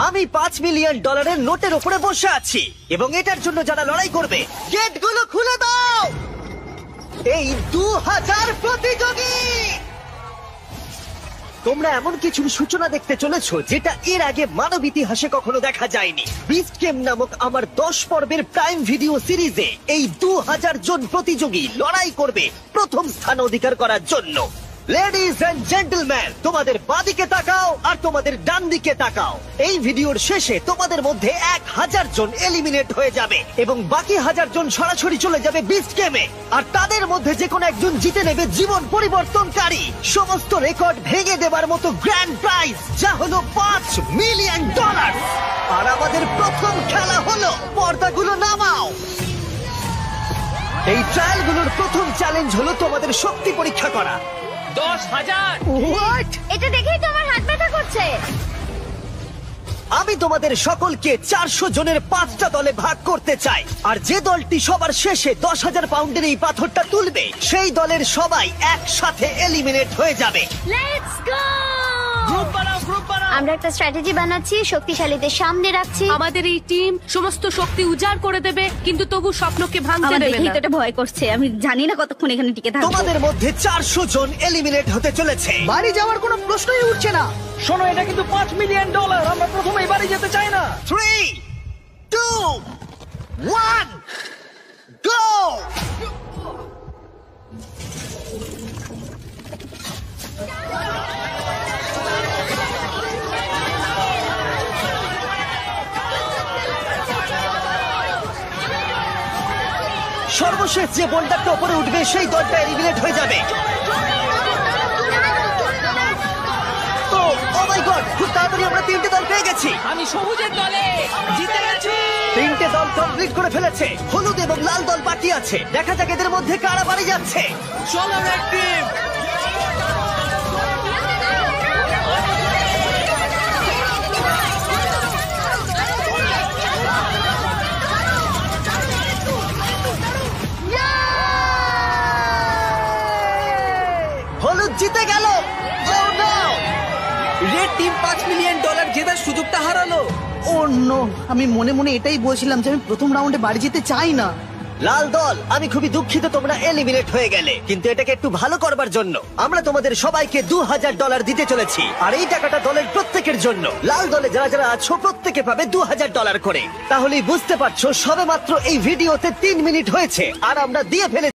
আমি $5 মিলিয়ন নোটের উপরে বসে আছি এবং এটার জন্য যারা লড়াই করবে গেটগুলো খুলে দাও। এই 2000 প্রতিযোগী, তোমরা এমন কিছুর সূচনা দেখতে চলেছো যেটা এর আগে মানব ইতিহাসে কখনো দেখা যায়নি। বিস্ট গেম নামক আমার 10 পর্বের প্রাইম ভিডিও সিরিজে এই 2000 জন প্রতিযোগী লড়াই করবে প্রথম স্থান অধিকার করার জন্য। লেডিজ এন্ড জেন্টলম্যান, তোমাদের বাঁদিকে তাকাও আর তোমাদের ডান দিকে তাকাও। এই ভিডিওর শেষে তোমাদের মধ্যে 1000 জন এলিমিনেট হয়ে যাবে এবং বাকি 1000 জন সরাসরি চলে যাবে বিস্ট গেমে। আর তাদের মধ্যে যে কোনো একজন জিতে নেবে জীবন পরিবর্তনকারী সমস্ত রেকর্ড ভেঙে দেবার মতো গ্র্যান্ড প্রাইজ, যা হলো $5 মিলিয়ন। আর আমাদের প্রথম খেলা হলো, পর্দাগুলো নামাও। এই ট্রায়ালগুলোর প্রথম চ্যালেঞ্জ হলো তোমাদের শক্তি পরীক্ষা করা। 10,000। হোয়াট? এটা দেখেই তো আমার হাত ব্যথা করছে। আমি তোমাদের সকলকে 400 জনের 5টা দলে ভাগ করতে চাই, আর যে দলটি সবার শেষে 10,000 পাউন্ডের এই পাথরটা তুলবে সেই দলের সবাই একসাথে এলিমিনেট হয়ে যাবে। Let's go! গ্রুপ বানাও, গ্রুপ বানাও। আমরা একটা স্ট্র্যাটেজি বানাচ্ছি, শক্তিশালীদের সামনে রাখছি। আমাদের এই টিম সমস্ত শক্তি উজাড় করে দেবে, কিন্তু তবু স্বপ্নকে ভাঙতে আমার দেবে দেখেই না। তো এটা ভয় করছে। আমি জানি না কতক্ষণ এখানে টিকে থাকবো। তোমাদের মধ্যে 400 জন এলিমিনেট হতে চলেছে। বাড়ি যাওয়ার কোনো প্রশ্নই উঠছে না। শোনো, এটা কিন্তু $5 মিলিয়ন। আমরা প্রথমেই বাড়ি যেতে চাই না। 3, 2, 1, গো! সর্বশেষ যে বোল্ডারটা উপরে উঠবে সেই দলটা এলিমিনেট হয়ে যাবে। ও মাই গড, খুব তাড়াতাড়ি আমরা 3টে দল পেয়ে গেছি। আমি সবুজের দলে জিতে গেছি। 3টে দল কমপ্লিট করে ফেলেছে। হলুদ এবং লাল দল বাকি আছে। দেখা যাক এদের মধ্যে কারা বাড়ি যাচ্ছে। চলো রেড টিম। হলুদ জিতে গেল। Oh no! Red team $5 million জেতার সুযোগটা হারালো। ও নো, আমি মনে মনে এটাই বলছিলাম যে আমি প্রথম রাউন্ডে বাড়ি যেতে চাই না। লাল দল, আমি খুবই দুঃখিত তোমরা এলিমিনেট হয়ে গেলে, কিন্তু এটাকে একটু ভালো করবার জন্য আমরা তোমাদের সবাইকে $2,000 দিতে চলেছি। আর এই টাকাটা দলের প্রত্যেকের জন্য। লাল দলে যারা যারা আছো প্রত্যেকে পাবে $2,000 করে। তাহলেই বুঝতে পারছো সবে মাত্র এই ভিডিওতে 3 মিনিট হয়েছে আর আমরা দিয়ে ফেলেছি